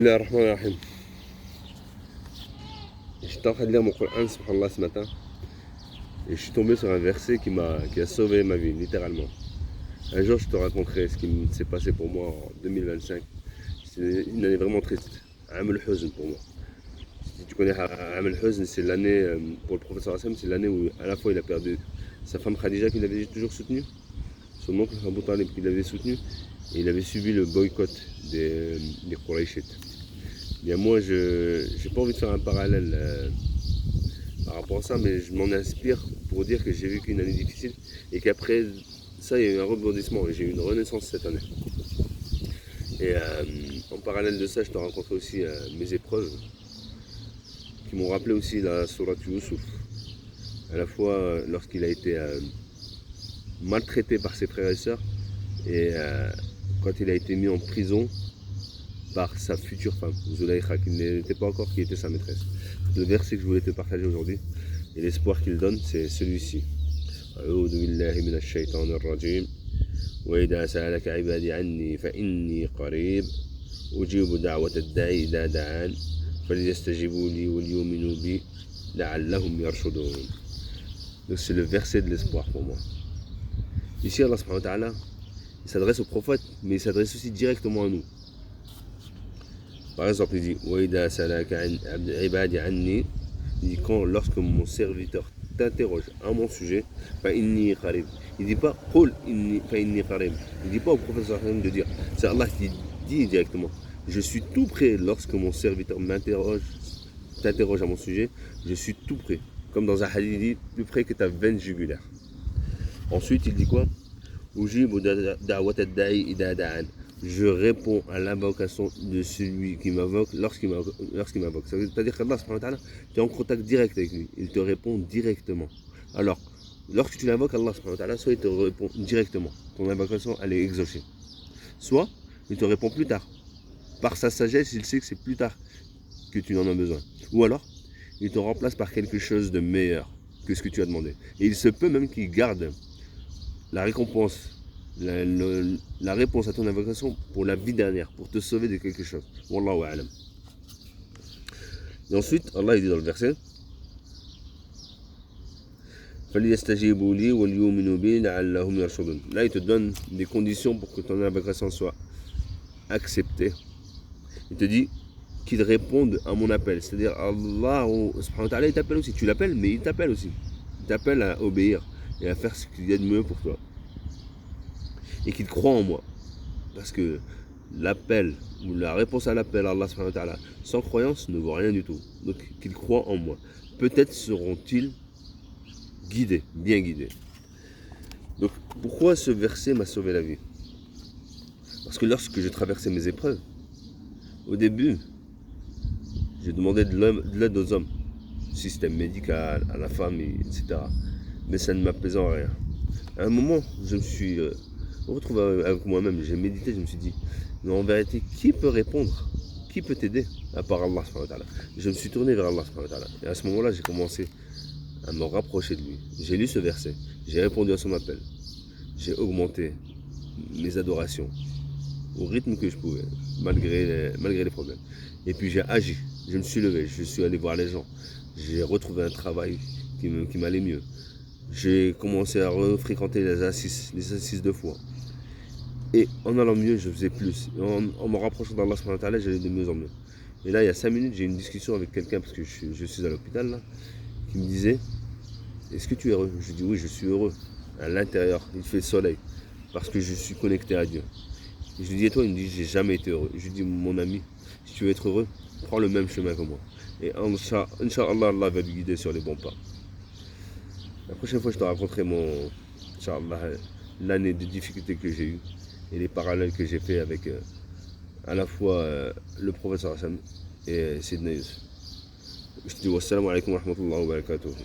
Bismillahirrahmanirrahim. J'étais en train de lire mon Coran, subhanallah, ce matin, et je suis tombé sur un verset qui a sauvé ma vie, littéralement. Un jour, je te raconterai ce qui s'est passé pour moi en 2025. C'est une année vraiment triste. Am al-Huzn pour moi. Si tu connais Am al-Huzn, c'est l'année, pour le professeur Hassan, c'est l'année où à la fois il a perdu sa femme Khadija, qu'il avait toujours soutenue, son oncle Abu Talib, qu'il avait soutenu, et il avait subi le boycott des Qurayshites. Bien, moi, je n'ai pas envie de faire un parallèle par rapport à ça, mais je m'en inspire pour dire que j'ai vécu une année difficile et qu'après ça, il y a eu un rebondissement et j'ai eu une renaissance cette année. Et en parallèle de ça, je te raconterai aussi mes épreuves qui m'ont rappelé aussi la sourate Yusuf. À la fois lorsqu'il a été maltraité par ses frères et sœurs et quand il a été mis en prison par sa future femme, Zulaykha, qui n'était pas encore, qui était sa maîtresse. Le verset que je voulais te partager aujourd'hui et l'espoir qu'il donne, c'est celui-ci. أعوذ بالله من الشيطان الرجيم وإذا سألك عبادي عني فإني قريب أجيب دعوة الداعي إذا دعان فليستجيبوا لي وليؤمنوا بي لعلهم يرشدون. Donc c'est le verset de l'espoir pour moi. Ici Allah subhanahu wa ta'ala, il s'adresse au prophète, mais il s'adresse aussi directement à nous. Par exemple, il dit lorsque mon serviteur t'interroge à mon sujet, il ne dit pas il dit pas au prophète de dire, c'est Allah qui dit directement, je suis tout prêt lorsque mon serviteur t'interroge à mon sujet, je suis tout prêt. Comme dans un hadith, il dit plus près que ta veine jugulaire. Ensuite, il dit quoi? Je réponds à l'invocation de celui qui m'invoque lorsqu'il m'invoque. C'est-à-dire qu'Allah, tu es en contact direct avec lui. Il te répond directement. Alors, lorsque tu l'invoques, Allah, soit il te répond directement. Ton invocation, elle est exaucée. Soit, il te répond plus tard. Par sa sagesse, il sait que c'est plus tard que tu en as besoin. Ou alors, il te remplace par quelque chose de meilleur que ce que tu as demandé. Et il se peut même qu'il garde la récompense, la réponse à ton invocation pour la vie dernière, pour te sauver de quelque chose. Wallahu a'lam. Et ensuite, Allah il dit dans le verset, là il te donne des conditions pour que ton invocation soit acceptée. Il te dit qu'il réponde à mon appel. C'est-à-dire Allah subhanahu wa ta'ala, il t'appelle aussi. Tu l'appelles, mais il t'appelle aussi. Il t'appelle à obéir et à faire ce qu'il y a de mieux pour toi. Et qu'il croit en moi. Parce que l'appel, ou la réponse à l'appel à Allah subhanahu wa ta'ala, sans croyance ne vaut rien du tout. Donc qu'ils croient en moi. Peut-être seront-ils guidés, bien guidés. Donc pourquoi ce verset m'a sauvé la vie? Parce que lorsque je traversais mes épreuves, au début, j'ai demandé de l'aide aux hommes, système médical, à la famille, etc. Mais ça ne m'apaisait en rien. À un moment, je me suis retrouvé avec moi-même, j'ai médité, je me suis dit, mais en vérité, qui peut répondre? Qui peut t'aider à part Allah subhanahu wa ta'ala? Je me suis tourné vers Allah subhanahu wa ta'ala. Et à ce moment-là, j'ai commencé à me rapprocher de lui. J'ai lu ce verset, j'ai répondu à son appel. J'ai augmenté mes adorations au rythme que je pouvais, malgré les problèmes. Et puis j'ai agi, je me suis levé, je suis allé voir les gens. J'ai retrouvé un travail qui m'allait mieux. J'ai commencé à refréquenter les assises de foi. Et en allant mieux, je faisais plus. En me rapprochant d'Allah subhanahu wa ta'ala, j'allais de mieux en mieux. Et là, il y a 5 minutes, j'ai eu une discussion avec quelqu'un, parce que je suis à l'hôpital, là, qui me disait, est-ce que tu es heureux? Je lui dis, oui, je suis heureux. À l'intérieur, il fait soleil, parce que je suis connecté à Dieu. Et je lui dis, et toi? Il me dit, j'ai jamais été heureux. Je lui dis, mon ami, si tu veux être heureux, prends le même chemin que moi. Et Inch'Allah, Allah va te guider sur les bons pas. La prochaine fois, je te raconterai l'année de difficultés que j'ai eue et les parallèles que j'ai fait avec à la fois le professeur Hassan et Sidney Yusuf. Je te dis wassalamu alaikum wa rahmatullahi wa barakatuh.